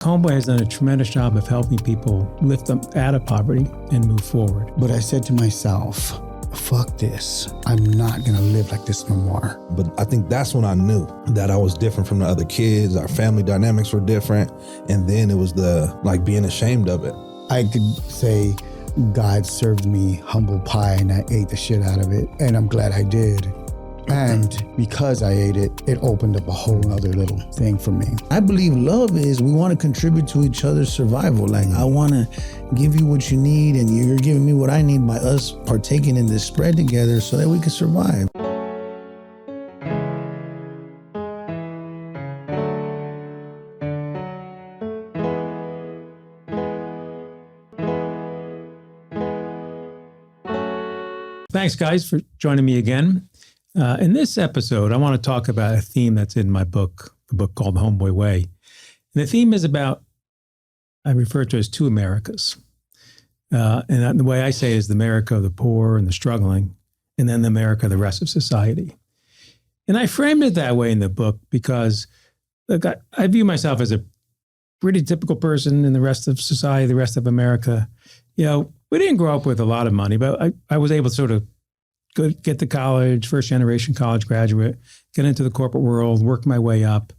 Homeboy has done a tremendous job of helping people lift them out of poverty and move forward. But I said to myself, fuck this. I'm not going to live like this no more. But I think that's when I knew that I was different from the other kids. Our family dynamics were different. And then it was being ashamed of it. I could say God served me humble pie and I ate the shit out of it. And I'm glad I did. And because I ate it, it opened up a whole other little thing for me. I believe love is we want to contribute to each other's survival. Like, I want to give you what you need and you're giving me what I need by us partaking in this spread together so that we can survive. Thanks, guys, for joining me again. In this episode, I want to talk about a theme that's in my book, the book called Homeboy Way. And the theme is about, I refer to it as two Americas. And the way I say it is the America of the poor and the struggling, and then the America of the rest of society. And I framed it that way in the book because look, I view myself as a pretty typical person in the rest of society, the rest of America. You know, we didn't grow up with a lot of money, but I was able to sort of get to college, first generation college graduate, get into the corporate world, work my way up,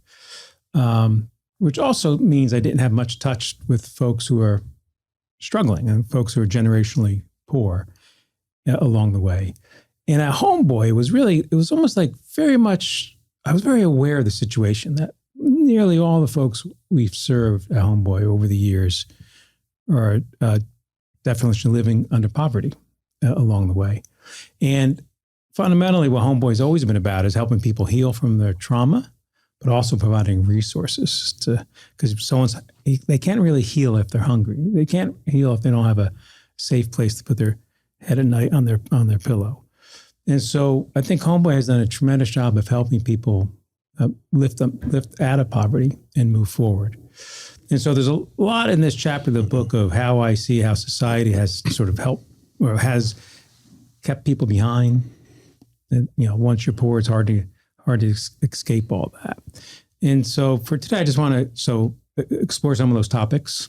which also means I didn't have much touch with folks who are struggling and folks who are generationally poor along the way. And at Homeboy, it was almost like very much, I was very aware of the situation that nearly all the folks we've served at Homeboy over the years are definitely living under poverty along the way. And fundamentally, what Homeboy's always been about is helping people heal from their trauma, but also providing resources because they can't really heal if they're hungry. They can't heal if they don't have a safe place to put their head at night on their pillow. And so I think Homeboy has done a tremendous job of helping people lift out of poverty and move forward. And so there's a lot in this chapter of the book of how I see how society has sort of helped or has kept people behind. And, once you're poor, it's hard to escape all that. And so for today, I just want to explore some of those topics,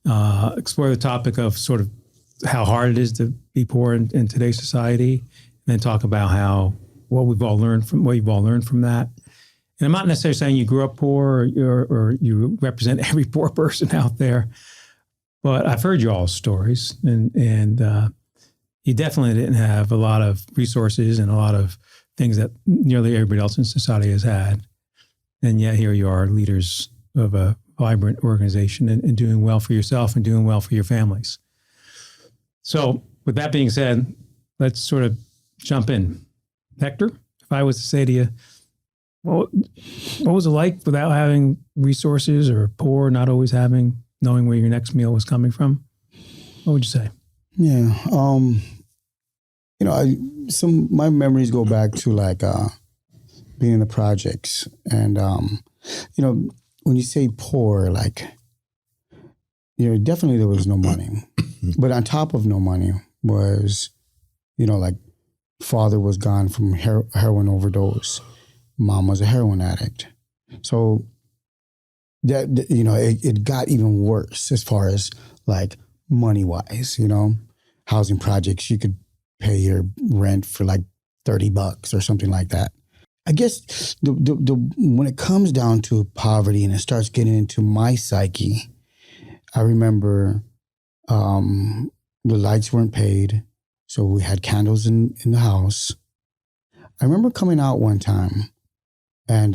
explore the topic of sort of how hard it is to be poor in today's society, and then talk about what you've all learned from that. And I'm not necessarily saying you grew up poor or you represent every poor person out there, but I've heard you all's stories, and you definitely didn't have a lot of resources and a lot of things that nearly everybody else in society has had. And yet here you are, leaders of a vibrant organization and doing well for yourself and doing well for your families. So with that being said, let's sort of jump in. Hector, if I was to say to you, what was it like without having resources or poor, not always knowing where your next meal was coming from? What would you say? Yeah. My memories go back to being in the projects. And, when you say poor, definitely there was no money. But on top of no money was, father was gone from heroin overdose. Mom was a heroin addict. So that, it got even worse as far as money-wise, housing projects, you could pay your rent for $30 or something like that. I guess when it comes down to poverty and it starts getting into my psyche, I remember the lights weren't paid, so we had candles in the house. I remember coming out one time and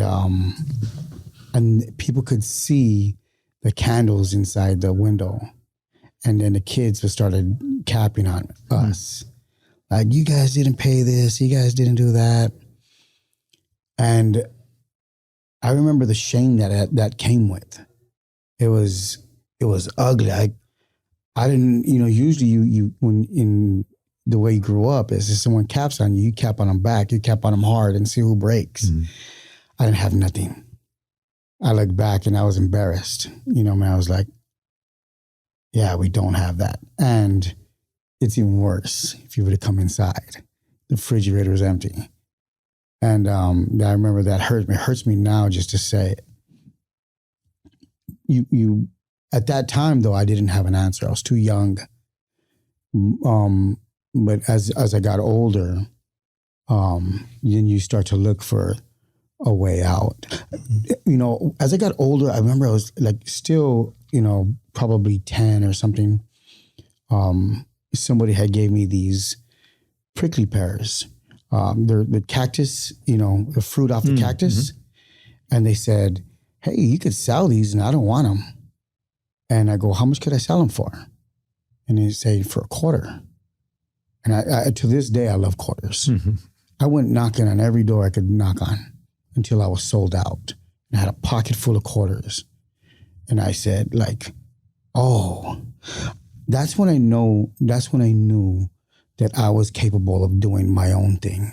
people could see the candles inside the window. And then the kids just started capping on us. You guys didn't pay this. You guys didn't do that. And I remember the shame that came with. It was ugly. I didn't, usually you when in the way you grew up is if someone caps on you, you cap on them back. You cap on them hard and see who breaks. Mm. I didn't have nothing. I looked back and I was embarrassed. I was like, yeah, we don't have that. And it's even worse if you were to come inside. The refrigerator is empty. And I remember that hurt me. It hurts me now just to say it. you at that time though, I didn't have an answer. I was too young. But as I got older, then you start to look for a way out. You know, as I got older, I remember I was like still, you know, probably 10 or something. Somebody had gave me these prickly pears. They're the cactus, you know, the fruit off the cactus. And they said, hey, you could sell these and I don't want them. And I go, how much could I sell them for? And they say, for $0.25. And I to this day, I love quarters. I went knocking on every door I could knock on until I was sold out. And I had a pocket full of quarters. And I said, like, oh, that's when I knew that I was capable of doing my own thing.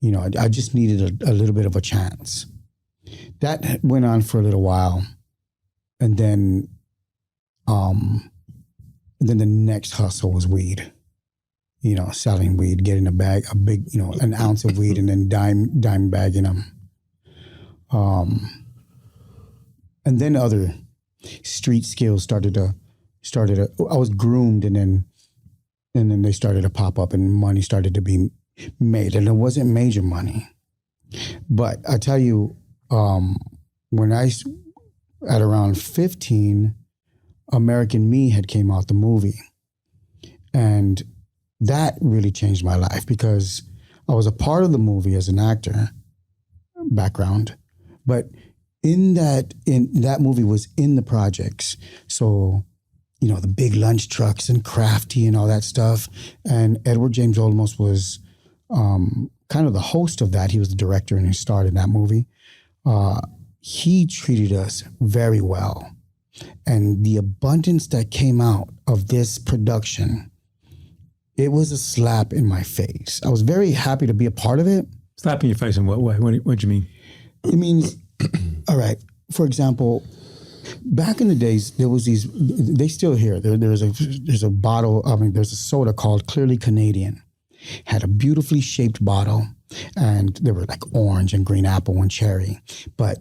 You know, I just needed a little bit of a chance. That went on for a little while. And then the next hustle was weed. You know, selling weed, getting a big, you know, an ounce of weed and then dime bagging them. And then other street skills started to, I was groomed and then they started to pop up and money started to be made. And it wasn't major money. But I tell you, when at around 15, American Me had came out, the movie. And that really changed my life because I was a part of the movie as an actor background, but in that movie was in the projects. So, you know, the big lunch trucks and Crafty and all that stuff. And Edward James Olmos was kind of the host of that. He was the director and he starred in that movie. He treated us very well. And the abundance that came out of this production, it was a slap in my face. I was very happy to be a part of it. Slap in your face in what way? What do you mean? It means, all right, for example, back in the days, there was these, they still here. There's a bottle, there's a soda called Clearly Canadian. Had a beautifully shaped bottle and there were like orange and green apple and cherry. But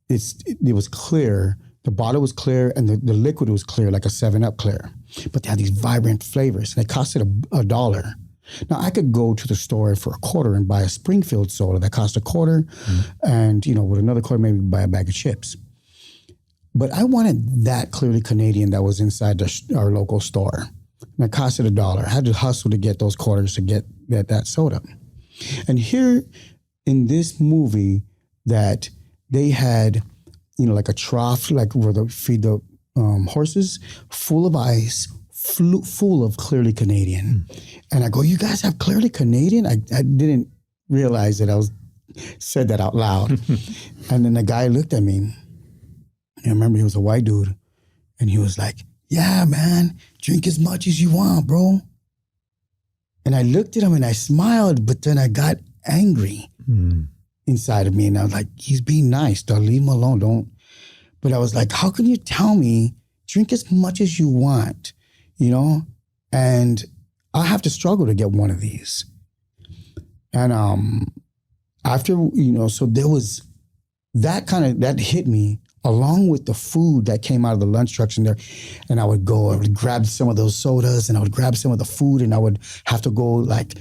it was clear. The bottle was clear and the liquid was clear, like a 7-Up clear. But they had these vibrant flavors and they costed $1. Now, I could go to the store for $0.25 and buy a Springfield soda that cost $0.25 and, you know, with another $0.25, maybe buy a bag of chips. But I wanted that Clearly Canadian that was inside our local store. And it costed $1. I had to hustle to get those quarters to get that soda. And here in this movie that they had, you know, like a trough, like where they feed the horses, full of ice, full of Clearly Canadian. And I go, you guys have Clearly Canadian? I didn't realize that I said that out loud. And then the guy looked at me. I remember he was a white dude. And he was like, yeah, man, drink as much as you want, bro. And I looked at him and I smiled, but then I got angry inside of me. And I was like, he's being nice. Don't leave him alone. Don't. But I was like, how can you tell me drink as much as you want, you know? And I have to struggle to get one of these. And after, you know, so there was that hit me along with the food that came out of the lunch trucks in there. And I would grab some of those sodas and I would grab some of the food and I would have to go like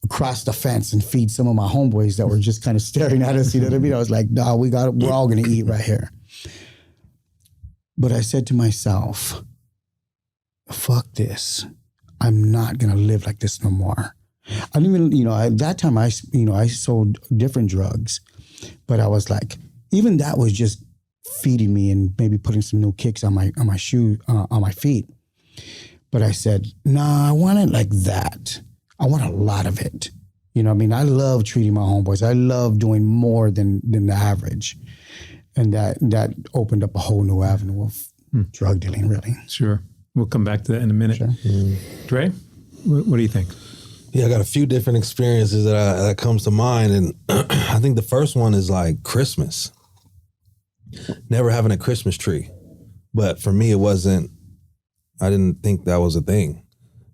across the fence and feed some of my homeboys that were just kind of staring at us. You know what I mean? I was like, nah, we're all going to eat right here. But I said to myself, fuck this. I'm not going to live like this no more. I didn't even, you know, at that time I sold different drugs, but I was like, even that was just feeding me and maybe putting some new kicks on my shoe, on my feet. But I said, nah, I want it like that. I want a lot of it. You know what I mean? I love treating my homeboys. I love doing more than the average. And that opened up a whole new avenue of drug dealing, really. Sure. We'll come back to that in a minute. Sure. Dre, what do you think? Yeah, I got a few different experiences that comes to mind. And I think the first one is like Christmas. Never having a Christmas tree. But for me, I didn't think that was a thing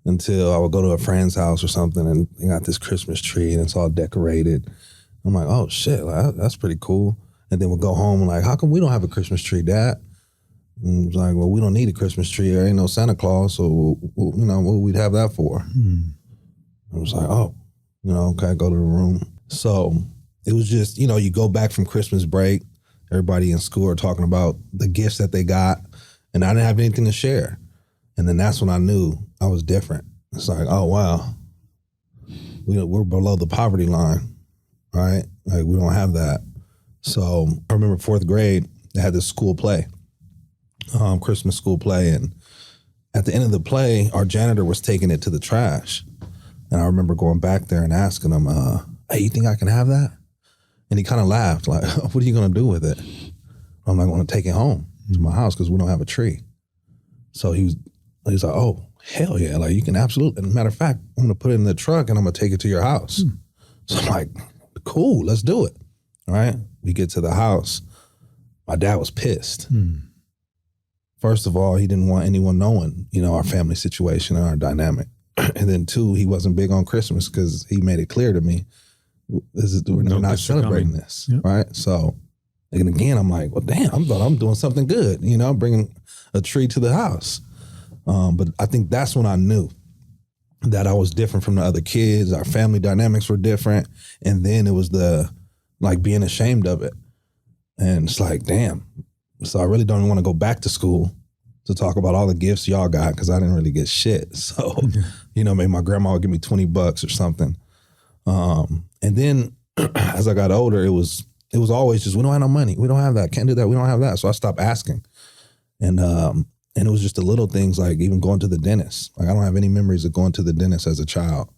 until I would go to a friend's house or something and they got this Christmas tree and it's all decorated. I'm like, oh shit, that's pretty cool. And then we'll go home and like, how come we don't have a Christmas tree, Dad? And it was like, well, we don't need a Christmas tree. There ain't no Santa Claus, so what we'd have that for? I was like, oh, okay, go to the room. So it was just, you go back from Christmas break, everybody in school are talking about the gifts that they got, and I didn't have anything to share. And then that's when I knew I was different. It's like, oh, wow, we're below the poverty line, right? Like, we don't have that. So I remember 4th grade, they had this school play, Christmas school play. And at the end of the play, our janitor was taking it to the trash. And I remember going back there and asking him, hey, you think I can have that? And he kind of laughed, like, what are you going to do with it? I'm not going to take it home to my house because we don't have a tree. So he was like, oh, hell yeah. Like, you can absolutely. As a matter of fact, I'm going to put it in the truck and I'm going to take it to your house. So I'm like, cool, let's do it. All right. We get to the house. My dad was pissed. First of all, he didn't want anyone knowing, our family situation and our dynamic. And then 2, he wasn't big on Christmas because he made it clear to me, we're not celebrating this, right? So, and again, I'm like, well, damn, I thought I'm doing something good, bringing a tree to the house. But I think that's when I knew that I was different from the other kids. Our family dynamics were different. And then it was being ashamed of it. And it's like, damn. So I really don't even want to go back to school to talk about all the gifts y'all got because I didn't really get shit. So, maybe my grandma would give me $20 or something. And then as I got older, it was always just, we don't have no money. We don't have that. Can't do that. We don't have that. So I stopped asking. And it was just the little things like even going to the dentist. Like, I don't have any memories of going to the dentist as a child.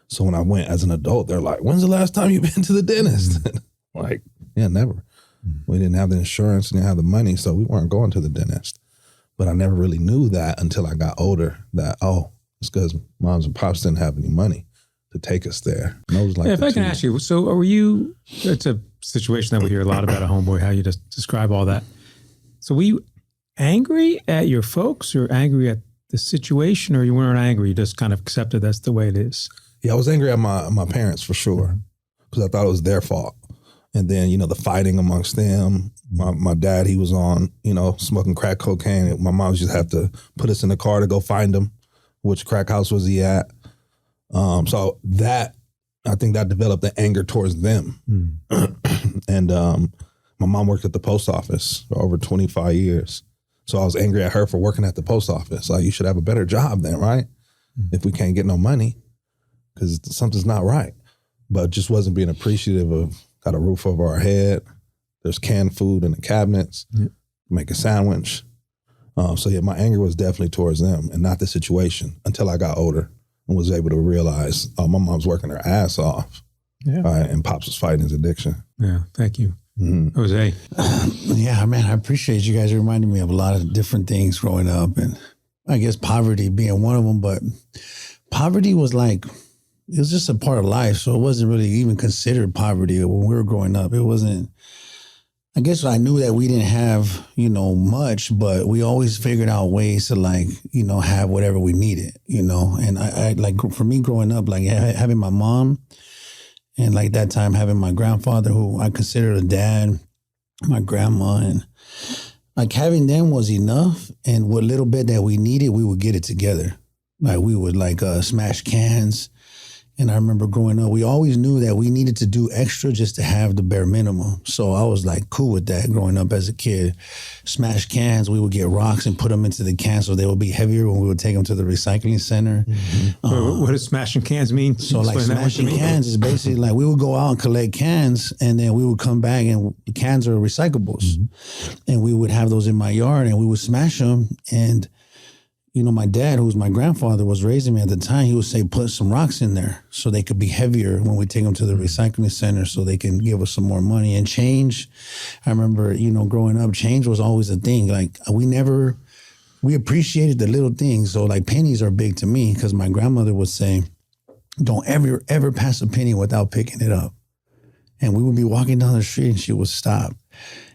So when I went as an adult, they're like, when's the last time you've been to the dentist? Like, yeah, never. We didn't have the insurance, didn't have the money, so we weren't going to the dentist. But I never really knew that until I got older, that, it's because moms and pops didn't have any money to take us there. And I was like, if I can ask you, so were you, it's a situation that we hear a lot about a homeboy, how you just describe all that. So were you angry at your folks or angry at the situation, or you weren't angry, you just kind of accepted that's the way it is? Yeah, I was angry at my parents for sure, because I thought it was their fault. And then, the fighting amongst them. My dad, he was on, smoking crack cocaine. My mom just had to put us in the car to go find him. Which crack house was he at? So that, I think that developed the anger towards them. And my mom worked at the post office for over 25 years. So I was angry at her for working at the post office. Like, you should have a better job then, right? If we can't get no money, because something's not right. But just wasn't being appreciative of, got a roof over our head. There's canned food in the cabinets. Make a sandwich. So yeah, my anger was definitely towards them and not the situation until I got older and was able to realize, my mom's working her ass off. And Pops was fighting his addiction. Yeah, thank you. Jose. Yeah, man, I appreciate you guys reminding me of a lot of different things growing up, and I guess poverty being one of them. But poverty was like, it was just a part of life. So it wasn't really even considered poverty when we were growing up. It wasn't, I guess I knew that we didn't have, much, but we always figured out ways to have whatever we needed, and I like, for me growing up, like having my mom and like that time having my grandfather, who I considered a dad, my grandma, and like having them was enough. And what little bit that we needed, we would get it together. Like we would smash cans. And I remember growing up, we always knew that we needed to do extra just to have the bare minimum. So I was cool with that growing up as a kid. Smash cans, we would get rocks and put them into the cans so they would be heavier when we would take them to the recycling center. What does smashing cans mean? So smashing cans is basically we would go out and collect cans, and then we would come back and the cans are recyclables. And we would have those in my yard and we would smash them. And my dad, who was my grandfather, was raising me at the time. He would say, put some rocks in there so they could be heavier when we take them to the recycling center so they can give us some more money. And change, I remember, growing up, change was always a thing. Like we appreciated the little things. So pennies are big to me because my grandmother would say, don't ever pass a penny without picking it up. And we would be walking down the street and she would stop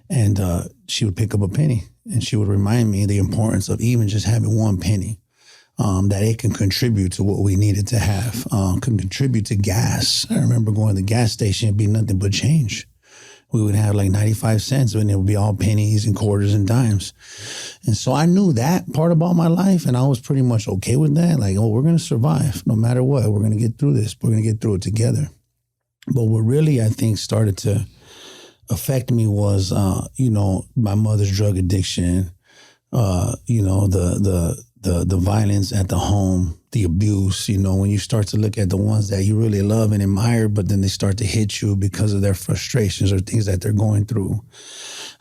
and she would pick up a penny. And she would remind me the importance of even just having one penny, that it can contribute to what we needed to have, can contribute to gas. I remember going to the gas station, it'd be nothing but change. We would have like 95 cents and it would be all pennies and quarters and dimes. And so I knew that part about my life and I was pretty much okay with that. Like, oh, we're going to survive no matter what. We're going to get through this. We're going to get through it together. But what really, I think, started to affect me was, my mother's drug addiction, the violence at the home, the abuse, when you start to look at the ones that you really love and admire, but then they start to hit you because of their frustrations or things that they're going through.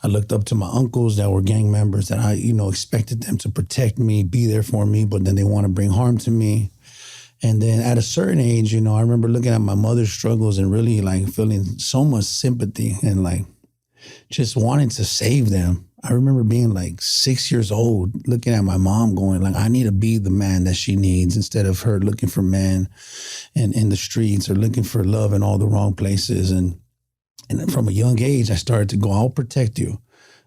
I looked up to my uncles that were gang members that I, expected them to protect me, be there for me, but then they want to bring harm to me. And then at a certain age, I remember looking at my mother's struggles and really like feeling so much sympathy and like just wanting to save them. I remember being like 6 years old, looking at my mom going like, I need to be the man that she needs instead of her looking for men in the streets or looking for love in all the wrong places. And from a young age, I started to go, I'll protect you.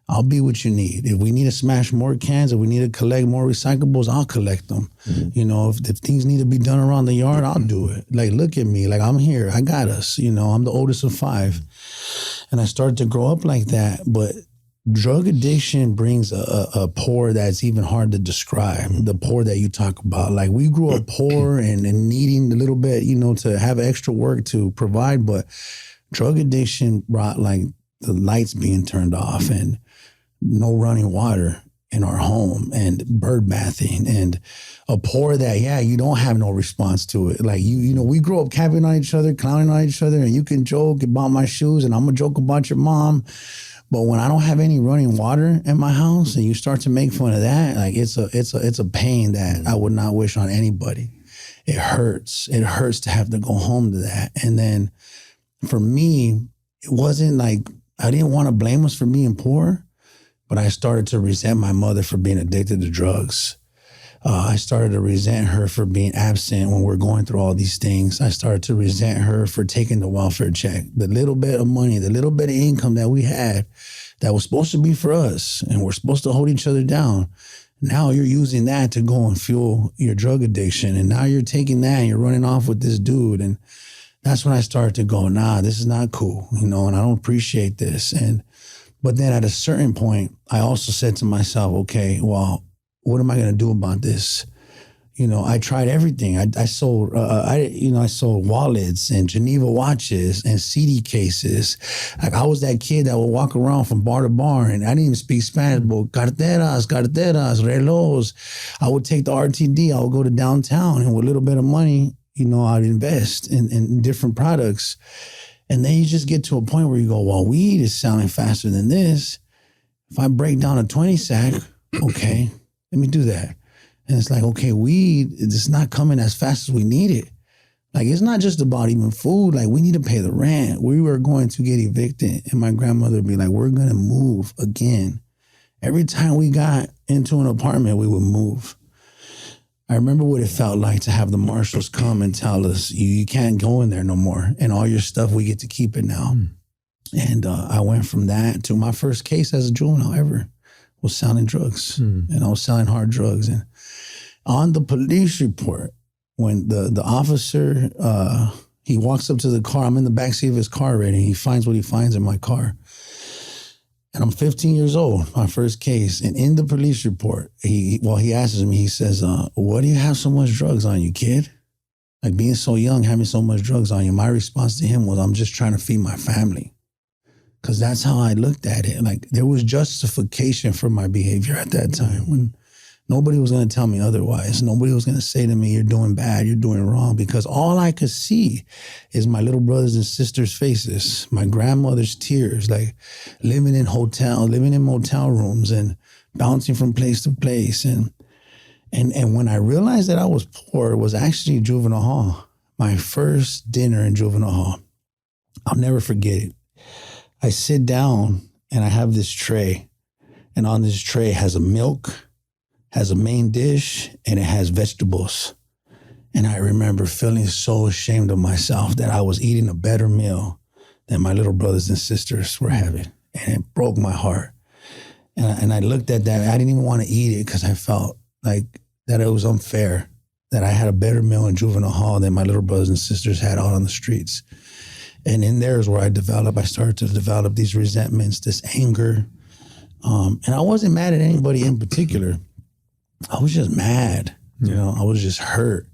I'll be what you need. If we need to smash more cans, if we need to collect more recyclables, I'll collect them. Mm-hmm. If things need to be done around the yard, I'll do it. Like, look at me. Like, I'm here. I got us. I'm the oldest of 5. And I started to grow up like that. But drug addiction brings a poor that's even hard to describe, the poor that you talk about. Like, we grew up poor and needing a little bit, to have extra work to provide. But drug addiction brought like the lights being turned off and no running water in our home and bird bathing and a poor that, you don't have no response to it. Like, we grew up capping on each other, clowning on each other, and you can joke about my shoes and I'm going to joke about your mom. But when I don't have any running water in my house and you start to make fun of that, like it's a pain that I would not wish on anybody. It hurts. It hurts to have to go home to that. And then for me, it wasn't like, I didn't want to blame us for being poor, but I started to resent my mother for being addicted to drugs. I started to resent her for being absent when we're going through all these things. I started to resent her for taking the welfare check, the little bit of money, the little bit of income that we had that was supposed to be for us, and we're supposed to hold each other down. Now you're using that to go and fuel your drug addiction, and now you're taking that and you're running off with this dude. And that's when I started to go, nah, this is not cool, and I don't appreciate this. But then at a certain point, I also said to myself, okay, well, what am I going to do about this? I tried everything. I sold wallets and Geneva watches and CD cases. Like, I was that kid that would walk around from bar to bar, and I didn't even speak Spanish, but carteras, relojes. I would take the RTD. I would go to downtown, and with a little bit of money, I'd invest in different products. And then you just get to a point where you go, well, weed is selling faster than this. If I break down a 20 sack, okay, let me do that. And it's like, okay, weed is not coming as fast as we need it. Like, it's not just about even food. Like, we need to pay the rent. We were going to get evicted. And my grandmother would be like, we're going to move again. Every time we got into an apartment, we would move. I remember what it felt like to have the marshals come and tell us, you can't go in there no more. And all your stuff, we get to keep it now. And I went from that to my first case as a juvenile ever was selling drugs. And I was selling hard drugs. And on the police report, when the officer, he walks up to the car, I'm in the backseat of his car already, and he finds what he finds in my car. And I'm 15 years old, my first case. And in the police report, he asks me, he says, what do you have so much drugs on you, kid? Like, being so young, having so much drugs on you. My response to him was, I'm just trying to feed my family. Because that's how I looked at it. Like, there was justification for my behavior at that time when nobody was going to tell me otherwise. Nobody was going to say to me, you're doing bad, you're doing wrong, because all I could see is my little brothers and sisters' faces, my grandmother's tears, like living in motel rooms and bouncing from place to place. And when I realized that I was poor, it was actually juvenile hall, my first dinner in juvenile hall. I'll never forget it. I sit down and I have this tray, and on this tray has a milk, has a main dish, and it has vegetables. And I remember feeling so ashamed of myself that I was eating a better meal than my little brothers and sisters were having. And it broke my heart. And I looked at that. I didn't even want to eat it because I felt like that it was unfair that I had a better meal in juvenile hall than my little brothers and sisters had out on the streets. And in there is where I started to develop these resentments, this anger. And I wasn't mad at anybody in particular. I was just mad. You know, I was just hurt.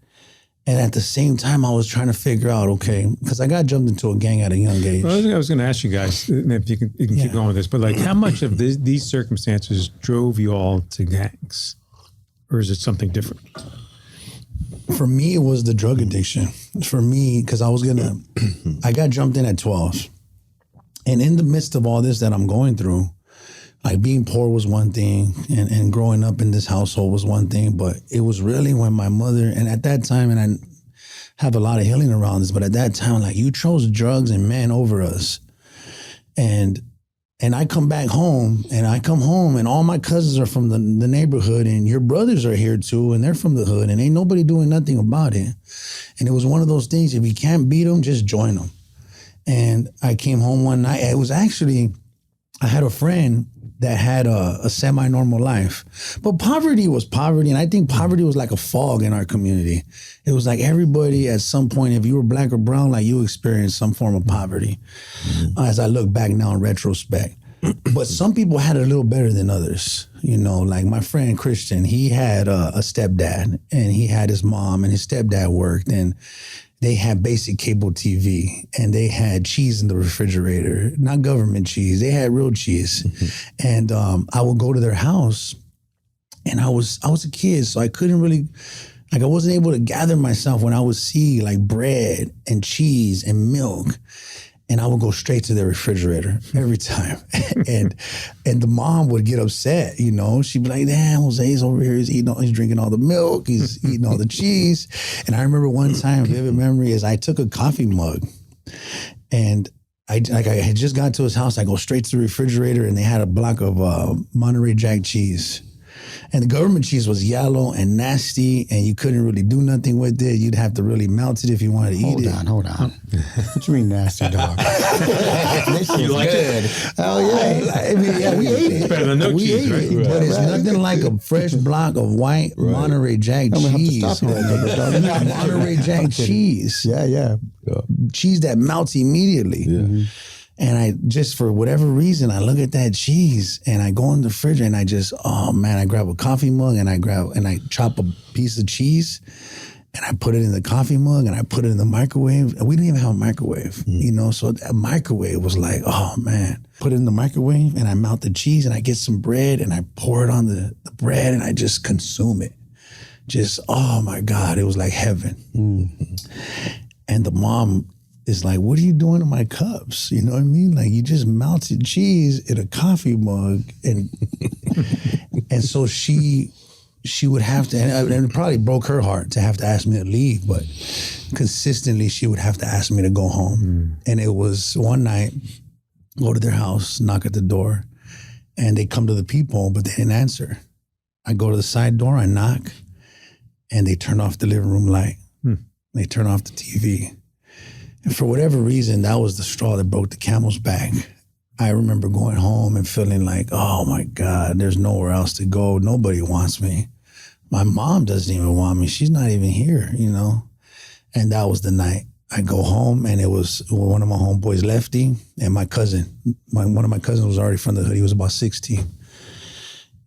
And at the same time, I was trying to figure out, okay, because I got jumped into a gang at a young age. Well, I was going to ask you guys if you can keep going with this, but like, how much of these circumstances drove you all to gangs, or is it something different? For me, it was the drug addiction. For me, because I got jumped in at 12, and in the midst of all this that I'm going through, like being poor was one thing, and growing up in this household was one thing, but it was really when my mother, and at that time, and I have a lot of healing around this, but at that time, like, you chose drugs and men over us. And I come back home, and all my cousins are from the neighborhood, and your brothers are here too, and they're from the hood, and ain't nobody doing nothing about it. And it was one of those things, if you can't beat them, just join them. And I came home one night, I had a friend that had a semi-normal life. But poverty was poverty, and I think poverty was like a fog in our community. It was like everybody at some point, if you were black or brown, like you experienced some form of poverty, as I look back now in retrospect. But some people had it a little better than others. You know, like my friend Christian, he had a stepdad, and he had his mom, and his stepdad worked, and they had basic cable TV, and they had cheese in the refrigerator, not government cheese. They had real cheese. Mm-hmm. And I would go to their house, and I was a kid, so I couldn't really, like, I wasn't able to gather myself when I would see like bread and cheese and milk. And I would go straight to the refrigerator every time. and the mom would get upset, you know. She'd be like, damn, Jose's over here, he's drinking all the milk, he's eating all the cheese. And I remember one time, vivid memory, is I took a coffee mug, and I had just got to his house. I go straight to the refrigerator, and they had a block of Monterey Jack cheese. And the government cheese was yellow and nasty, and you couldn't really do nothing with it. You'd have to really melt it if you wanted to eat it. Hold on. What you mean nasty, dog? This is like good. Oh, yeah. I mean, yeah, we ate it. It's better than no cheese, right? But it's nothing like a fresh block of white Monterey Jack cheese. Monterey Jack cheese. Yeah. Cheese that melts immediately. Yeah. Mm-hmm. And I just, for whatever reason, I look at that cheese, and I go in the fridge, and I just, I grab a coffee mug, and I chop a piece of cheese, and I put it in the coffee mug, and I put it in the microwave. And we didn't even have a microwave, you know? So that microwave was like, oh man. Put it in the microwave, and I melt the cheese, and I get some bread, and I pour it on the bread, and I just consume it. Just, oh my God, it was like heaven. Mm-hmm. And the mom is like, what are you doing to my cups? You know what I mean? Like, you just melted cheese in a coffee mug. And and so she would have to, and it probably broke her heart to have to ask me to leave, but consistently she would have to ask me to go home. Mm. And it was one night, go to their house, knock at the door, and they come to the peephole, but they didn't answer. I go to the side door, I knock, and they turn off the living room light. Mm. They turn off the TV. And for whatever reason, that was the straw that broke the camel's back. I remember going home and feeling like, oh my God, there's nowhere else to go. Nobody wants me. My mom doesn't even want me. She's not even here, you know? And that was the night. I go home, and it was one of my homeboys, Lefty, and my cousin. One of my cousins was already from the hood. He was about 16.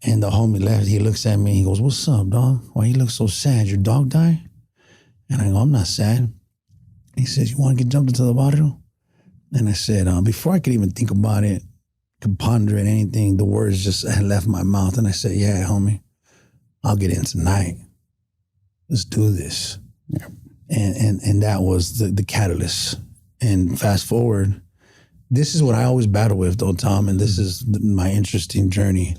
And the homie Lefty, he looks at me, he goes, what's up, dog? Why you look so sad? Your dog died? And I go, I'm not sad. He says, you want to get jumped into the barrio? And I said, before I could even think about it, could ponder it, anything, the words just had left my mouth. And I said, yeah, homie, I'll get in tonight. Let's do this. Yeah. And that was the catalyst. And fast forward, this is what I always battle with, though, Tom, and this is my interesting journey.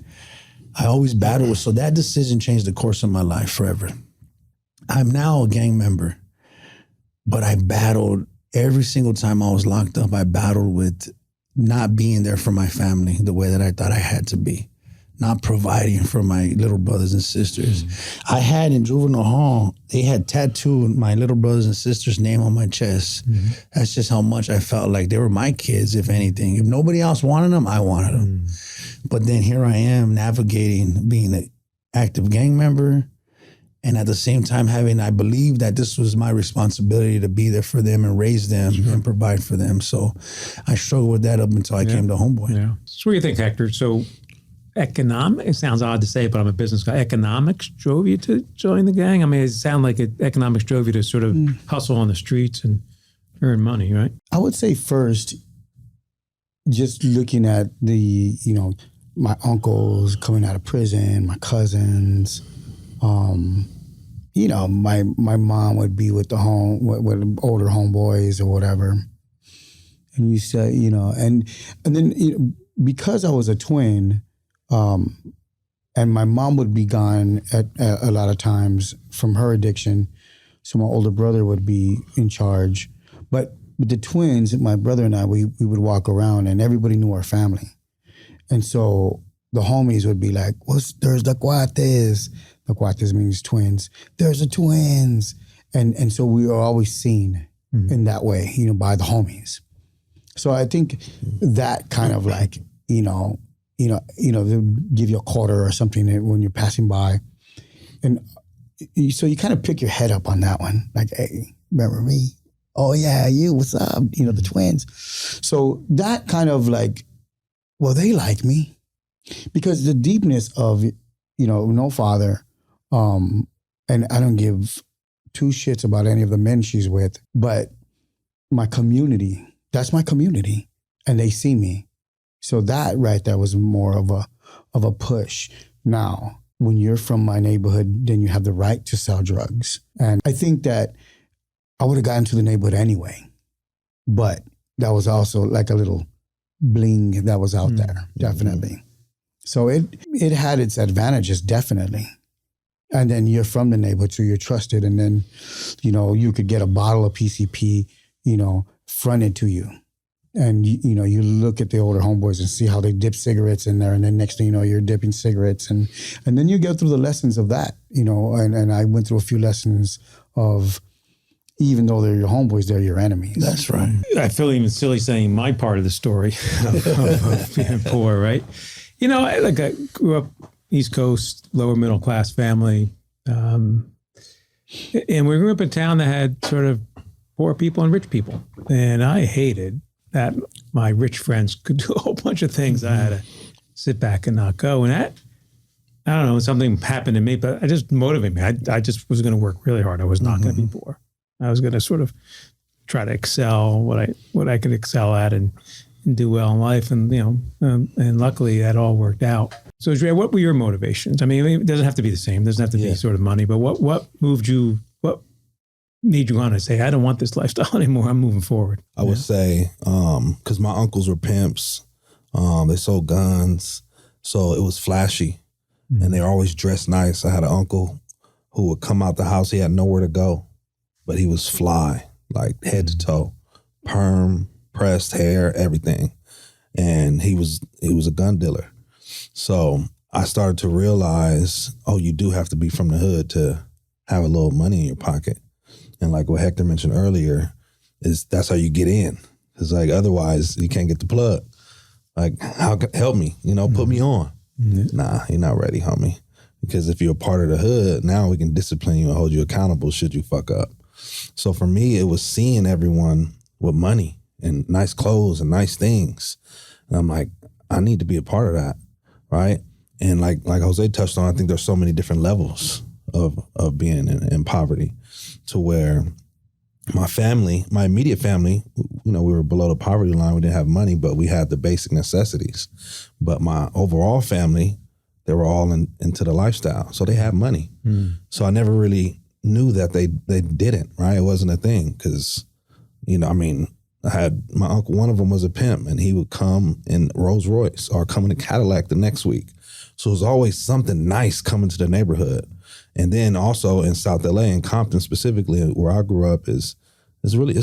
I always battle with, so that decision changed the course of my life forever. I'm now a gang member. But I battled every single time I was locked up. I battled with not being there for my family the way that I thought I had to be, not providing for my little brothers and sisters. Mm-hmm. I had in juvenile hall, they had tattooed my little brothers and sisters' name on my chest. Mm-hmm. That's just how much I felt like they were my kids, if anything. If nobody else wanted them, I wanted them. Mm-hmm. But then here I am navigating being an active gang member And at the same time, I believed that this was my responsibility to be there for them and raise them and provide for them. So I struggled with that up until I came to Homeboy. Yeah. So what do you think, Hector? So it sounds odd to say, but I'm a business guy. Economics drove you to join the gang? I mean, it sounds like economics drove you to sort of hustle on the streets and earn money, right? I would say first, just looking at my uncles coming out of prison, my cousins, my mom would be with with older homeboys or whatever. And you said, and then because I was a twin, and my mom would be gone at a lot of times from her addiction, so my older brother would be in charge. But with the twins, my brother and I, we would walk around and everybody knew our family. And so the homies would be like, there's the cuates. The cuates means twins. There's the twins. And so we were always seen in that way, by the homies. So I think that kind of like, they'll give you a quarter or something when you're passing by. And so you kind of pick your head up on that one. Like, hey, remember me? Oh yeah, you, what's up? The twins. So that kind of like, well, they like me because the deepness of, no father, and I don't give two shits about any of the men she's with, but my community, that's my community, and they see me. So that right there was more of a push. Now, when you're from my neighborhood, then you have the right to sell drugs. And I think that I would have gotten to the neighborhood anyway, but that was also like a little bling that was out there, definitely. So it had its advantages, definitely. And then you're from the neighborhood, so you're trusted. And then, you could get a bottle of PCP, fronted to you. And, you look at the older homeboys and see how they dip cigarettes in there. And then next thing you know, you're dipping cigarettes. And then you go through the lessons of that, and I went through a few lessons of, even though they're your homeboys, they're your enemies. That's right. I feel even silly saying my part of the story of being poor, right? I grew up East Coast, lower middle class family. And we grew up in a town that had sort of poor people and rich people. And I hated that my rich friends could do a whole bunch of things. I had to sit back and not go. And that, I don't know, something happened to me, but it just motivated me. I just was going to work really hard. I was not going to be poor. I was going to sort of try to excel what I could excel at and do well in life. And, and luckily that all worked out. So Dre, what were your motivations? I mean, it doesn't have to be the same. It doesn't have to be sort of money, but what moved you, what made you want to say, I don't want this lifestyle anymore. I'm moving forward. I would say, cause my uncles were pimps. They sold guns. So it was flashy and they were always dressed nice. I had an uncle who would come out the house. He had nowhere to go, but he was fly, like head to toe, perm, pressed hair, everything. And he was a gun dealer. So I started to realize, you do have to be from the hood to have a little money in your pocket. And like what Hector mentioned earlier, that's how you get in. It's like, otherwise you can't get the plug. Like, help me, put me on. Nah, you're not ready, homie. Because if you're a part of the hood, now we can discipline you and hold you accountable should you fuck up. So for me, it was seeing everyone with money and nice clothes and nice things. And I'm like, I need to be a part of that, right? And like Jose touched on, I think there's so many different levels of being in poverty, to where my family, my immediate family, we were below the poverty line. We didn't have money, but we had the basic necessities. But my overall family, they were all into the lifestyle. So they had money. So I never really knew that they didn't, right? It wasn't a thing because, I had my uncle, one of them was a pimp, and he would come in Rolls Royce or come in a Cadillac the next week. So it was always something nice coming to the neighborhood. And then also in South LA, in Compton specifically, where I grew up, it's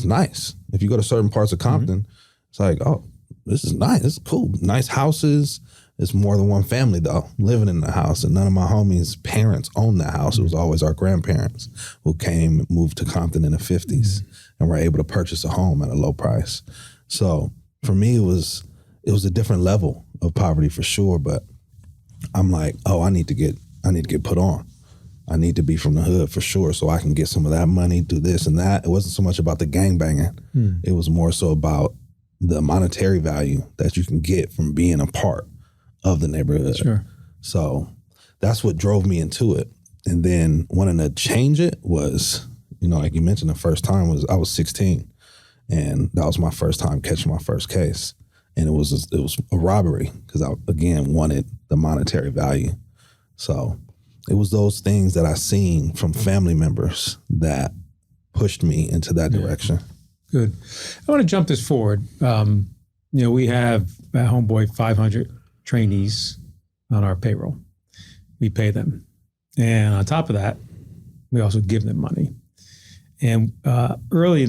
nice. If you go to certain parts of Compton, it's like, oh, this is nice. This is cool. Nice houses. It's more than one family though living in the house, and none of my homies' parents owned the house. It was always our grandparents who moved to Compton in the 50s and were able to purchase a home at a low price. So for me, it was a different level of poverty for sure. But I'm like, I need to get put on. I need to be from the hood for sure so I can get some of that money, do this and that. It wasn't so much about the gangbanging. It was more so about the monetary value that you can get from being a part of the neighborhood. Sure. So that's what drove me into it. And then wanting to change it was, you know, like you mentioned, the first time was I was 16, and that was my first time catching my first case. And it was a robbery because I, again, wanted the monetary value. So it was those things that I seen from family members that pushed me into that direction. Good. I want to jump this forward. You know, we have at Homeboy 500 trainees on our payroll. We pay them. And on top of that, we also give them money. And early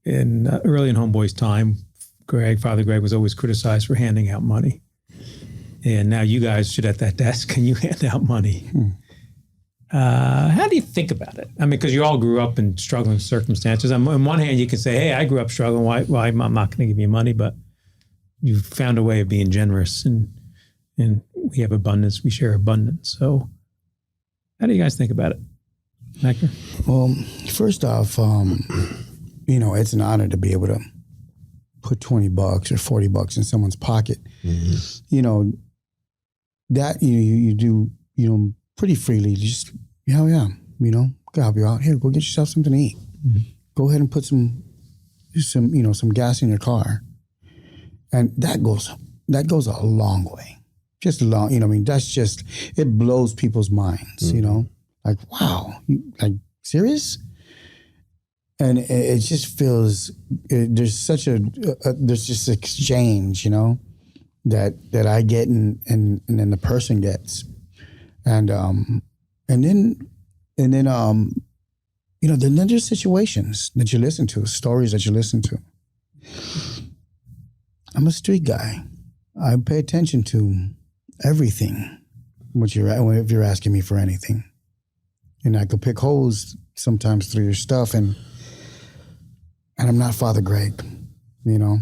in Homeboy's time, Father Greg was always criticized for handing out money. And now you guys sit at that desk and you hand out money. How do you think about it? I mean, because you all grew up in struggling circumstances. On one hand, you can say, hey, I grew up struggling. Why I'm not going to give you money? But you found a way of being generous, and we have abundance. We share abundance. So how do you guys think about it, Hector? Well, first off, you know, it's an honor to be able to put $20 or $40 in someone's pocket. You know, that you do, you know, pretty freely. You just, you know, go help you out. Here, go get yourself something to eat. Go ahead and put some gas in your car. And that goes a long way. Just a long, you know, I mean, that's just, it blows people's minds, you know, like, wow, like, serious? And it just feels, there's such there's just exchange, you know, that I get and then the person gets. And then you know, then there's situations that you listen to, stories that you listen to. I'm a street guy. I pay attention to everything, if you're asking me for anything. And I could pick holes sometimes through your stuff, and I'm not Father Greg, you know?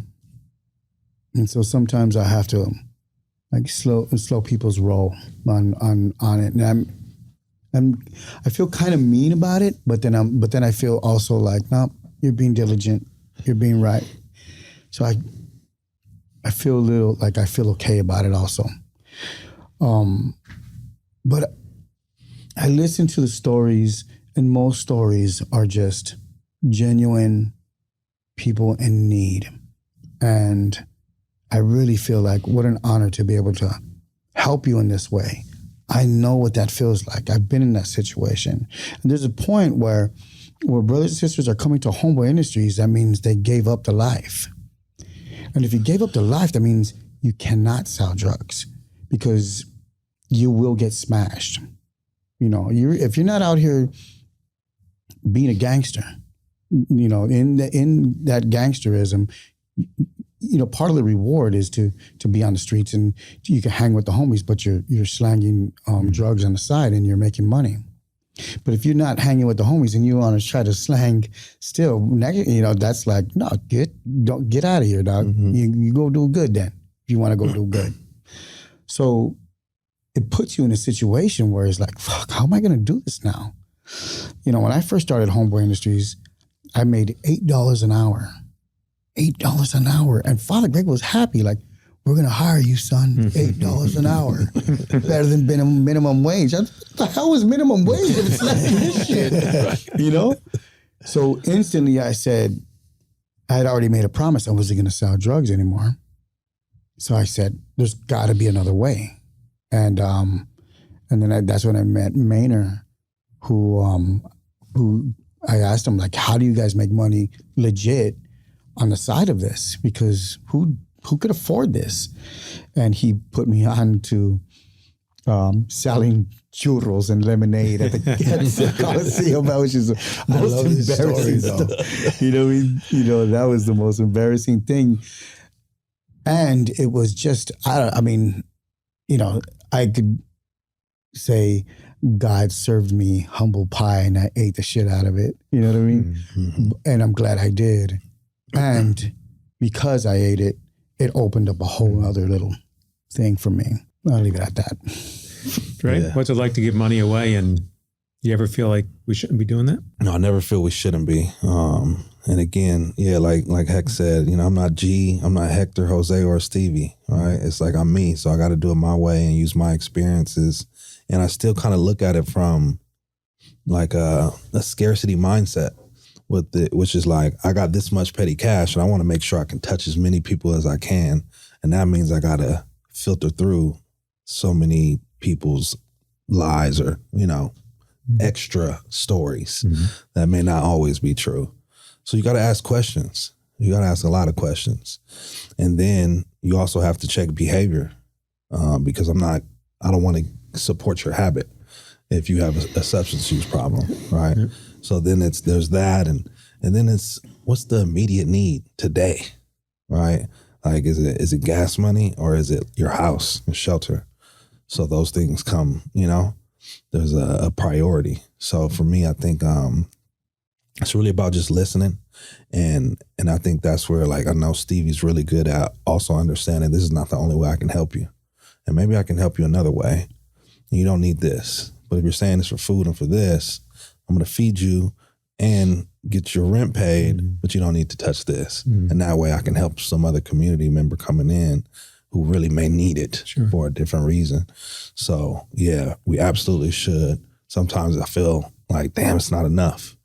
And so sometimes I have to like slow people's roll on it. And I feel kind of mean about it, but then I feel also like, no, you're being diligent, you're being right. So I feel a little like I feel okay about it also. But I listen to the stories, and most stories are just genuine people in need. And I really feel like what an honor to be able to help you in this way. I know what that feels like. I've been in that situation. And there's a point where brothers and sisters are coming to Homeboy Industries, that means they gave up the life. And if you gave up the life, that means you cannot sell drugs because you will get smashed. You know, if you're not out here being a gangster, you know, in that gangsterism, you know, part of the reward is to be on the streets, and you can hang with the homies, but you're slanging drugs on the side and you're making money. But if you're not hanging with the homies and you want to try to slang still, you know, that's like, no, don't get out of here, dog. You go do good then, if you want to go do good. So it puts you in a situation where it's like, fuck, how am I going to do this now? You know, when I first started Homeboy Industries, I made $8 an hour. $8 an hour. And Father Greg was happy, like, we're going to hire you, son, $8 an hour. Better than minimum wage. What the hell is minimum wage if it's less than this shit? You know? So instantly I said, I had already made a promise I wasn't going to sell drugs anymore. So I said, there's got to be another way. And then that's when I met Maynard, who I asked him, like, how do you guys make money legit on the side of this? Because who could afford this? And he put me on to selling churros and lemonade at the Coliseum, which is the most embarrassing stuff. You know, that was the most embarrassing thing. And it was just, I mean, you know, I could say God served me humble pie and I ate the shit out of it. You know what I mean? And I'm glad I did. And because I ate it, it opened up a whole other little thing for me. I'll leave it at that. Right? Yeah. What's it like to give money away and You ever feel like we shouldn't be doing that? No, I never feel we shouldn't be. And again, yeah, like Heck said, I'm not G, I'm not Hector, Jose, or Stevie, right? It's like I'm me, so I got to do it my way and use my experiences. And I still kind of look at it from like a scarcity mindset with it, which is like, I got this much petty cash and I want to make sure I can touch as many people as I can. And that means I got to filter through so many people's lies or, extra stories that may not always be true. So you got to ask questions. You got to ask a lot of questions. And then you also have to check behavior because I don't want to support your habit if you have a substance use problem, right? Yeah. So then there's that. And then it's, what's the immediate need today, right? Like, is it gas money or is it your house and shelter? So those things come, there's a priority. So for me, I think it's really about just listening. And I think that's where, like, I know Stevie's really good at also understanding this is not the only way I can help you. And maybe I can help you another way. You don't need this. But if you're saying it's for food and for this, I'm going to feed you and get your rent paid, but you don't need to touch this. And that way I can help some other community member coming in who really may need it for a different reason. So, yeah, we absolutely should. Sometimes I feel like, damn, it's not enough.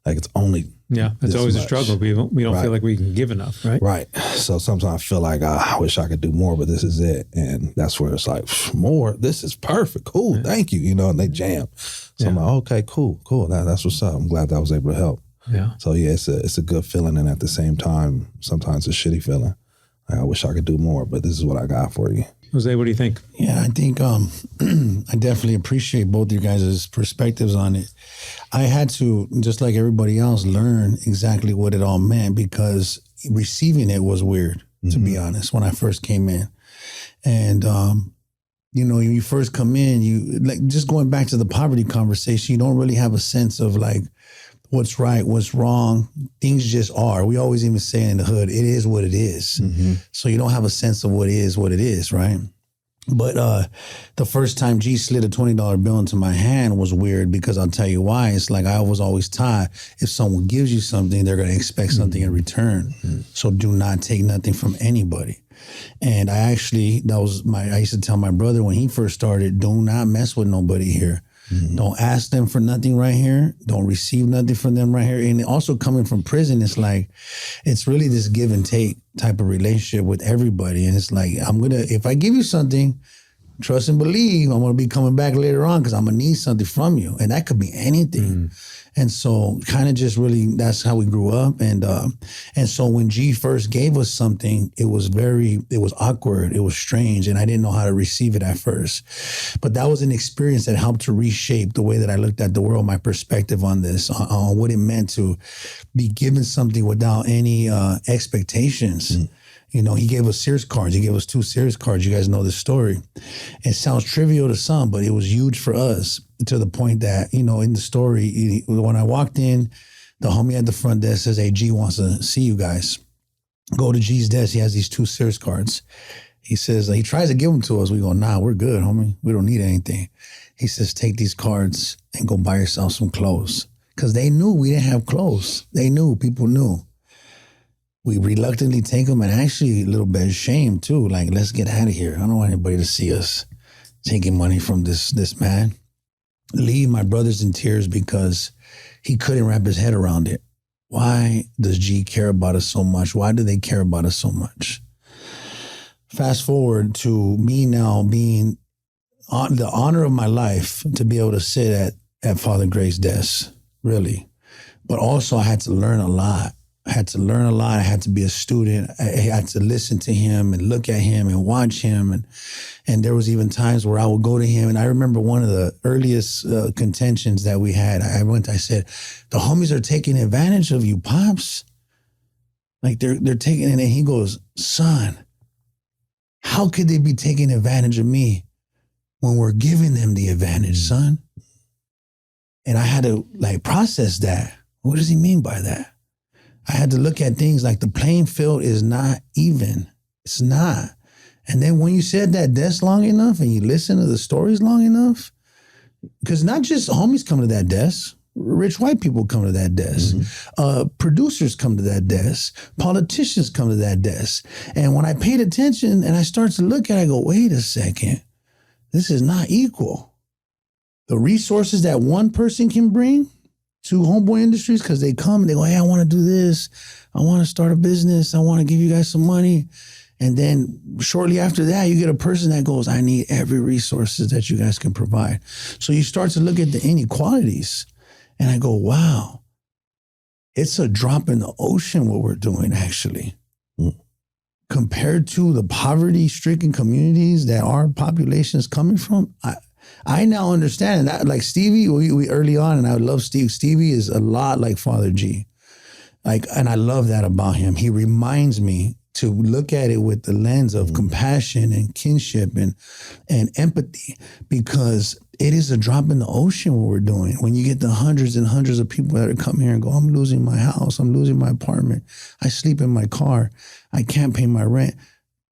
Like, it's only that's always a struggle. We don't feel like we can give enough, right? Right. So sometimes I feel like, I wish I could do more, but this is it. And that's where it's like, more, this is perfect. Cool. Thank you. And they jam. So I'm like, okay, cool. That's what's up. I'm glad that I was able to help. Yeah. So yeah, it's a good feeling. And at the same time, sometimes it's a shitty feeling. Like, I wish I could do more, but this is what I got for you. Jose, what do you think? Yeah, I think I definitely appreciate both your guys' perspectives on it. I had to, just like everybody else, learn exactly what it all meant because receiving it was weird, to be honest, when I first came in. And, when you first come in, you like just going back to the poverty conversation, you don't really have a sense of like what's right, what's wrong. Things just are. We always even say in the hood, it is what it is. So you don't have a sense of what it is, right? But the first time G slid a $20 bill into my hand was weird because I'll tell you why. It's like I was always taught if someone gives you something, they're going to expect something in return. So do not take nothing from anybody. And I used to tell my brother when he first started, do not mess with nobody here. Don't ask them for nothing right here. Don't receive nothing from them right here. And also coming from prison, it's like, it's really this give and take type of relationship with everybody. And it's like, if I give you something, trust and believe, I'm going to be coming back later on because I'm going to need something from you. And that could be anything. And so kind of just really, that's how we grew up. And so when G first gave us something, it was awkward. It was strange. And I didn't know how to receive it at first. But that was an experience that helped to reshape the way that I looked at the world, my perspective on this, on what it meant to be given something without any expectations. He gave us Sears cards. He gave us 2 Sears cards. You guys know this story. It sounds trivial to some, but it was huge for us to the point that, in the story, when I walked in, the homie at the front desk says, hey, G wants to see you guys. Go to G's desk. He has these 2 Sears cards. He says, he tries to give them to us. We go, nah, we're good, homie. We don't need anything. He says, take these cards and go buy yourself some clothes. Because they knew we didn't have clothes. They knew, people knew. We reluctantly take them and actually a little bit of shame too. Like, let's get out of here. I don't want anybody to see us taking money from this man. Leave my brother's in tears because he couldn't wrap his head around it. Why does G care about us so much? Why do they care about us so much? Fast forward to me now being on the honor of my life to be able to sit at Father Gray's desk, really. But also I had to learn a lot. I had to be a student. I had to listen to him and look at him and watch him. And there was even times where I would go to him. And I remember one of the earliest contentions that we had. I said, the homies are taking advantage of you, Pops. Like they're taking it. And he goes, son, how could they be taking advantage of me when we're giving them the advantage, son? And I had to process that. What does he mean by that? I had to look at things like the playing field is not even. It's not. And then when you sit at that desk long enough and you listen to the stories long enough, Because not just homies come to that desk. Rich white people come to that desk. Producers come to that desk. Politicians come to that desk. And when I paid attention and I start to look at it, I go, wait a second. This is not equal. The resources that one person can bring to Homeboy Industries, because they come and they go, hey, I want to do this. I want to start a business. I want to give you guys some money. And then shortly after that, you get a person that goes, I need every resources that you guys can provide. So you start to look at the inequalities. And I go, wow, it's a drop in the ocean what we're doing, actually. Compared to the poverty-stricken communities that our population is coming from, I now understand that. Like Stevie, we early on, and I love Steve. Stevie is a lot like Father G. And I love that about him. He reminds me to look at it with the lens of compassion and kinship and empathy, because it is a drop in the ocean what we're doing. When you get the hundreds and hundreds of people that are come here and go, I'm losing my house, I'm losing my apartment, I sleep in my car, I can't pay my rent.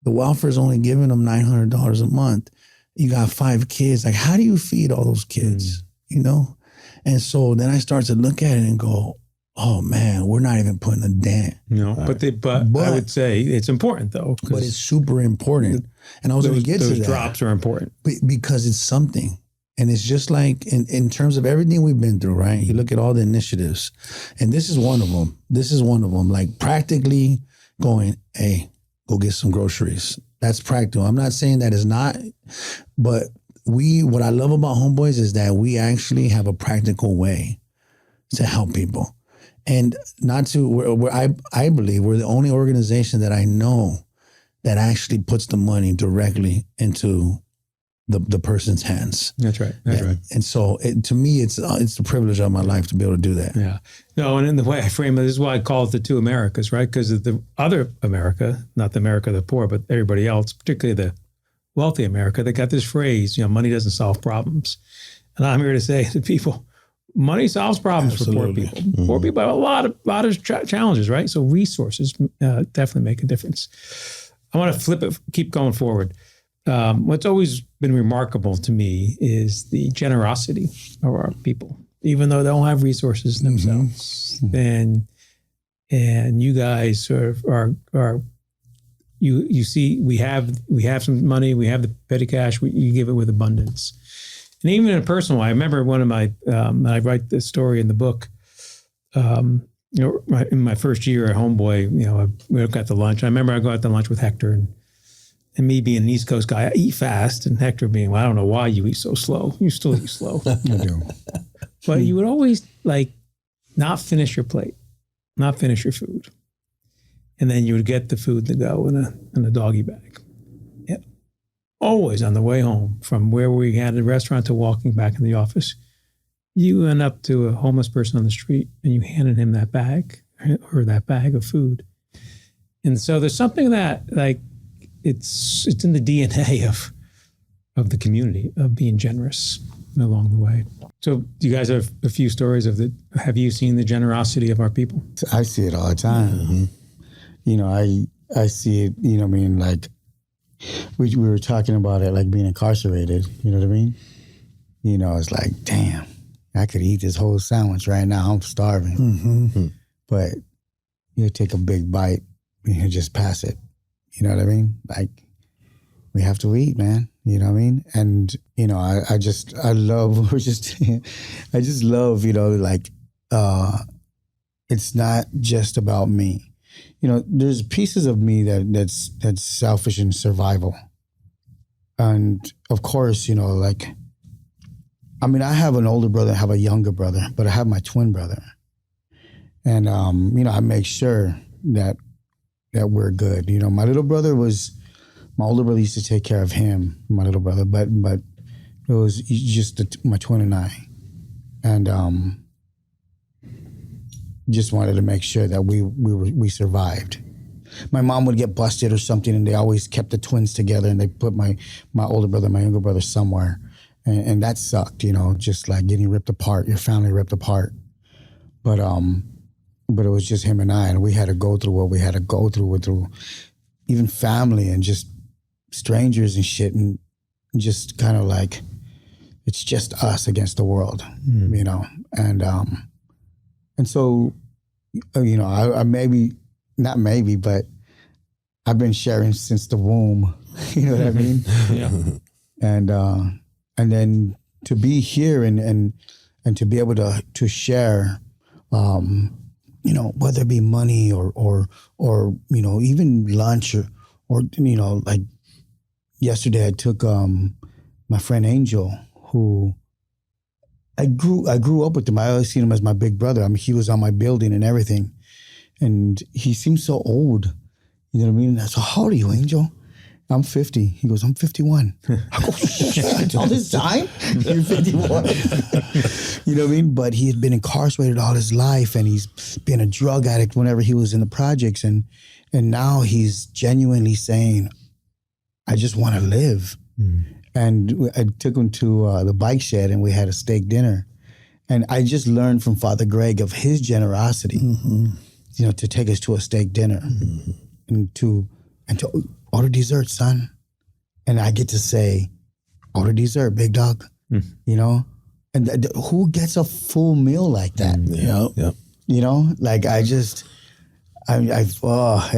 The welfare is only giving them $900 a month. You got 5 kids. Like, how do you feed all those kids? You know? And so then I start to look at it and go, oh man, we're not even putting a dent. No, but I would say it's important though. But it's super important. And I was going to get to that. Those drops are important. Because it's something. And it's just like in terms of everything we've been through, right? You look at all the initiatives, and this is one of them. This is one of them. Like practically going, hey, go get some groceries. That's practical. I'm not saying that it's not, but what I love about Homeboys is that we actually have a practical way to help people. And I believe we're the only organization that I know that actually puts the money directly into the person's hands. That's right. That's right. And so to me, it's the privilege of my life to be able to do that. Yeah. No, and in the way I frame it, this is why I call it the two Americas, right? Because the other America, not the America of the poor, but everybody else, particularly the wealthy America, they got this phrase, money doesn't solve problems. And I'm here to say to people, money solves problems for poor people. Mm-hmm. Poor people have a lot of challenges, right? So resources definitely make a difference. I want to flip it, keep going forward. What's always been remarkable to me is the generosity of our people, even though they don't have resources themselves. Mm-hmm. And you guys sort of are you see, we have some money, we have the petty cash, you give it with abundance. And even in a personal way, I remember one of my, I write this story in the book, in my first year at Homeboy, we got to lunch. I remember I go out to lunch with Hector and me being an East Coast guy, I eat fast, and Hector being, well, I don't know why you eat so slow. You still eat slow. I do. But you would always not finish your plate, not finish your food. And then you would get the food to go in a doggy bag. Yeah. Always on the way home from where we had a restaurant to walking back in the office, you went up to a homeless person on the street and you handed him that bag or that bag of food. And so there's something that it's in the DNA of the community of being generous along the way. So do you guys have a few stories have you seen the generosity of our people? I see it all the time. Mm-hmm. I see it, we were talking about it like being incarcerated, you know what I mean? It's like, damn, I could eat this whole sandwich right now. I'm starving. Mm-hmm. But you take a big bite and just pass it. You know what I mean? Like, we have to eat, man. You know what I mean? And, I just love, it's not just about me. There's pieces of me that's selfish and survival. And of course, I have an older brother, I have a younger brother, but I have my twin brother. And, I make sure that we're good. My older brother used to take care of him, my little brother, but it was just my twin and I. And just wanted to make sure that we survived. My mom would get busted or something, and they always kept the twins together, and they put my older brother, my younger brother somewhere. And that sucked, just like getting ripped apart, your family ripped apart. But it was just him and I, and we had to go through what we had to go through even family and just strangers and shit, and just kind of it's just us against the world, you know, and so, you know, I maybe not maybe, but I've been sharing since the womb. You know what I mean? Yeah. And then to be here and to be able to share, you know, whether it be money or you know, even lunch or you know, like yesterday I took my friend Angel, who I grew up with him. I always seen him as my big brother. I mean, he was on my building and everything, and he seems so old. You know what I mean? I said, "How old are you, Angel?" I'm 50. He goes, "I'm 51. I go, "Shit, all this time? You're 51." You know what I mean? But he had been incarcerated all his life, and he's been a drug addict whenever he was in the projects, and now he's genuinely saying, "I just want to live." And I took him to the bike shed, and we had a steak dinner. And I just learned from Father Greg of his generosity, you know, to take us to a steak dinner and to order dessert, son. And I get to say, order dessert, big dog, you know? And who gets a full meal like that? Yeah. You know, like it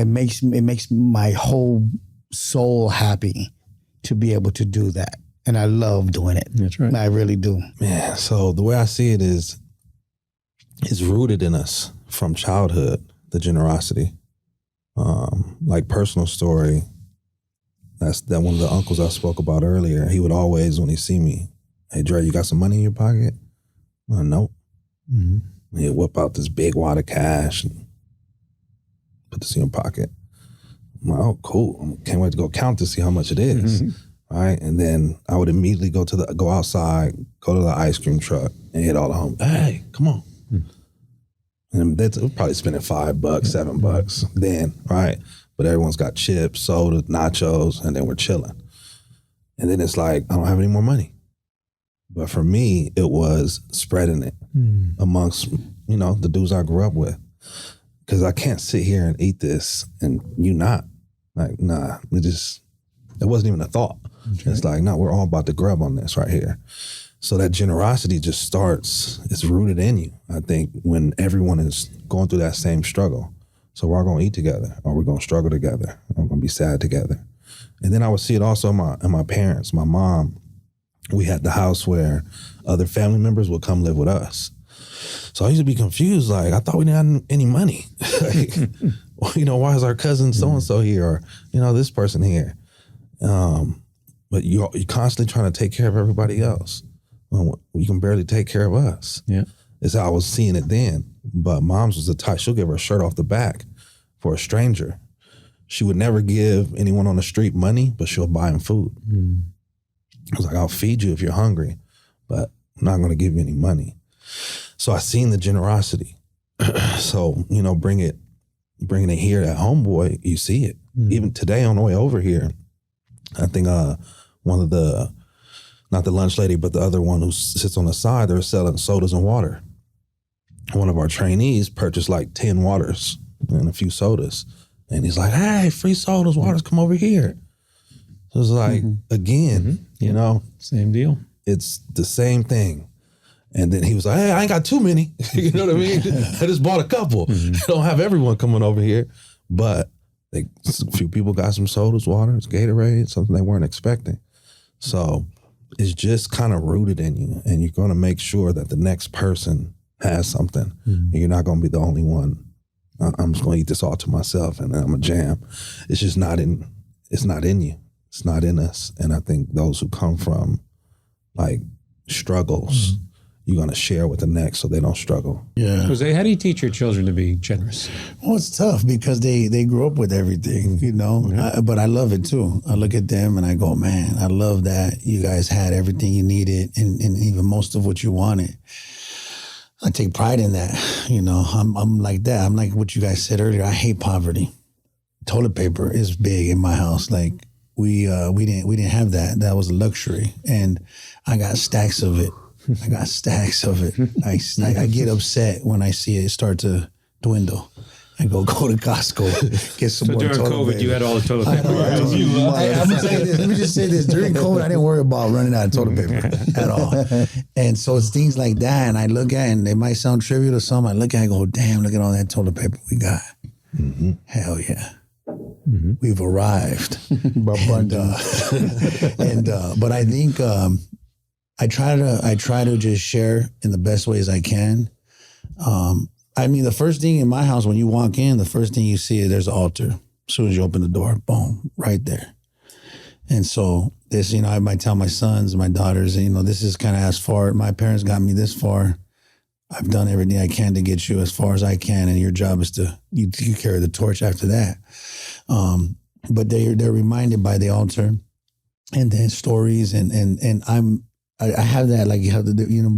makes my whole soul happy to be able to do that. And I love doing it. That's right. I really do. Man, so the way I see it is, it's rooted in us from childhood, the generosity. Like personal story, that's that one of the uncles I spoke about earlier. He would always, when he see me, "Hey, Dre, you got some money in your pocket?" "Nope." He'd whip out this big wad of cash and put this in your pocket. I'm like, "Oh, cool. Can't wait to go count to see how much it is." Right? And then I would immediately go outside, go to the ice cream truck and hit all the home. "Hey, come on." And that's probably spending $5, $7 then, right? But everyone's got chips, soda, nachos, and then we're chilling. And then it's like, I don't have any more money. But for me, it was spreading it amongst, you know, the dudes I grew up with. Because I can't sit here and eat this and you not. Like, nah, it wasn't even a thought. Okay. It's like, no, we're all about to grub on this right here. So that generosity just starts, it's rooted in you, I think, when everyone is going through that same struggle. So we're all going to eat together, or we're going to struggle together, or we're going to be sad together. And then I would see it also in my parents, my mom. We had the house where other family members would come live with us. So I used to be confused, like, I thought we didn't have any money. Like, you know, why is our cousin so-and-so here, or, you know, this person here? But you're constantly trying to take care of everybody else. Well, you can barely take care of us. Yeah. It's how I was seeing it then. But mom's was the type, she'll give her shirt off the back for a stranger. She would never give anyone on the street money, but she'll buy them food. I was like, I'll feed you if you're hungry, but I'm not going to give you any money. So I seen the generosity. So, you know, bringing it here at Homeboy, you see it. Even today on the way over here, I think one of the, not the lunch lady, but the other one who sits on the side, they're selling sodas and water. One of our trainees purchased like 10 waters and a few sodas. And he's like, "Hey, free sodas, waters, come over here." So it's like, again, you know. Same deal. It's the same thing. And then he was like, "Hey, I ain't got too many." You know what I mean? I just bought a couple. I don't have everyone coming over here. But a few people got some sodas, waters, Gatorade, something they weren't expecting. So it's just kind of rooted in you. And you're going to make sure that the next person has something. And you're not going to be the only one. I'm just going to eat this all to myself and then I'm a jam. It's just not in you. It's not in us. And I think those who come from like struggles, you're going to share with the next so they don't struggle. Yeah. Jose, how do you teach your children to be generous? Well, it's tough because they grew up with everything, you know, but I love it too. I look at them and I go, man, I love that you guys had everything you needed and even most of what you wanted. I take pride in that. You know, I'm like that. I'm like what you guys said earlier. I hate poverty. Toilet paper is big in my house. Like we didn't have that. That was a luxury. And I got stacks of it. I get upset when I see it start to dwindle. I go to Costco, get some So more during toilet COVID, paper. you had all the toilet paper. I'm gonna say this. Let me just say this. During COVID, I didn't worry about running out of toilet paper at all. And so it's things like that. And I look at it, and they might sound trivial to some. I look at it and go, damn, look at all that toilet paper we got. Hell yeah. We've arrived. But I think I try to just share in the best ways I can. I mean, the first thing in my house, when you walk in, the first thing you see is there's an altar. As soon as you open the door, boom, right there. And so this, I might tell my sons, my daughters, this is kind of as far, my parents got me this far. I've done everything I can to get you as far as I can. And your job is you carry the torch after that. But they're reminded by the altar and then stories. And I have that, like, you have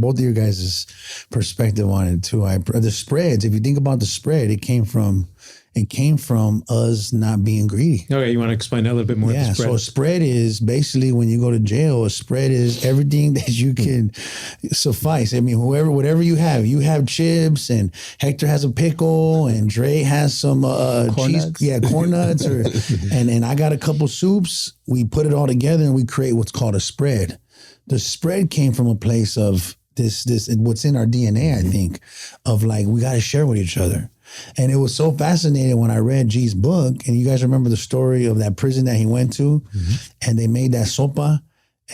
both of your guys' perspective on it too. The spreads, if you think about the spread, it came from us not being greedy. Okay, you want to explain that a little bit more? Yeah, so a spread is basically when you go to jail, a spread is everything that you can suffice. I mean, whatever you have chips, and Hector has a pickle, and Dre has some corn cheese, nuts. corn nuts, and I got a couple soups. We put it all together and we create what's called a spread. The spread came from a place of this what's in our DNA, I think, of like, we got to share with each other. And it was so fascinating when I read G's book, and you guys remember the story of that prison that he went to, and they made that sopa,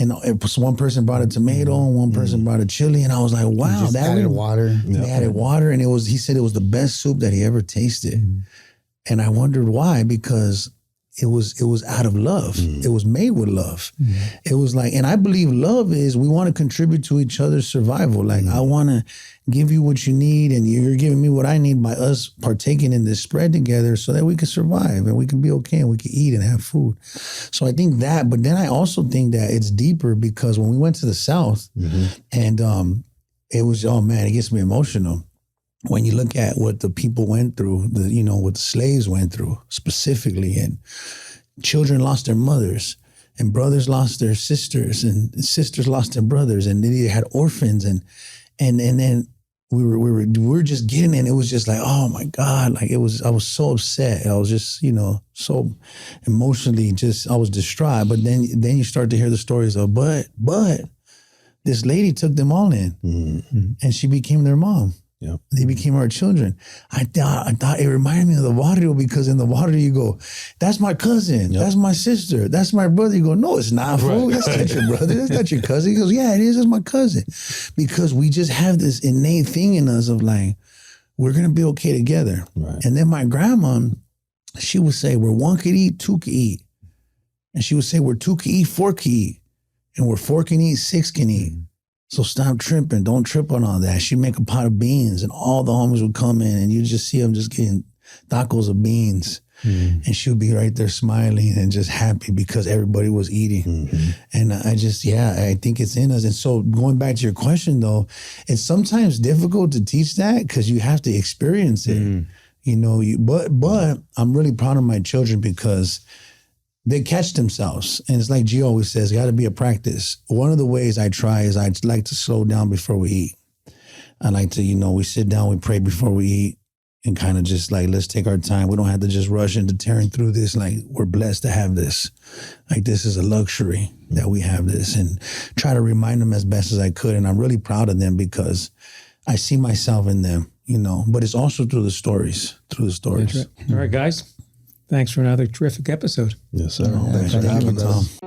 and it was one person brought a tomato, and one person brought a chili, and I was like, wow, that added water. They added water, and he said it was the best soup that he ever tasted. And I wondered why, because it was out of love. It was made with love. It was like, and I believe love is, we want to contribute to each other's survival. Like, I want to give you what you need, and you're giving me what I need by us partaking in this spread together so that we can survive and we can be okay and we can eat and have food. So I think that, but then I also think that it's deeper, because when we went to the South and it was, oh man, it gets me emotional. When you look at what the people went through, what the slaves went through specifically, and children lost their mothers, and brothers lost their sisters, and sisters lost their brothers, and they had orphans, and then we were just getting it. And it was just like, oh my God, like I was so upset. I was just, so emotionally I was distraught. But then you start to hear the stories of, but this lady took them all in, and she became their mom. Yep. They became our children. I thought it reminded me of the water, because in the water you go, that's my cousin, that's my sister, that's my brother. You go, no, it's not, fool. That's not your brother, that's not your cousin. He goes, yeah, it is, it's my cousin. Because we just have this innate thing in us of like, we're going to be okay together. Right. And then my grandma, she would say, where one could eat, two could eat. And she would say, where two could eat, four could eat. And where four can eat, six can eat. So stop tripping. Don't trip on all that. She'd make a pot of beans, and all the homies would come in, and you just see them just getting tacos of beans. And she would be right there smiling and just happy because everybody was eating. And I think it's in us. And so going back to your question, though, it's sometimes difficult to teach that because you have to experience it. But I'm really proud of my children because they catch themselves. And it's like G always says, got to be a practice. One of the ways I try is I like to slow down before we eat. I like to, we sit down, we pray before we eat, and kind of just like, let's take our time. We don't have to just rush into tearing through this. Like, we're blessed to have this. Like, this is a luxury that we have this, and try to remind them as best as I could. And I'm really proud of them because I see myself in them, but it's also through the stories, That's right. All right, guys. Thanks for another terrific episode. Yes, sir. Thanks for having us.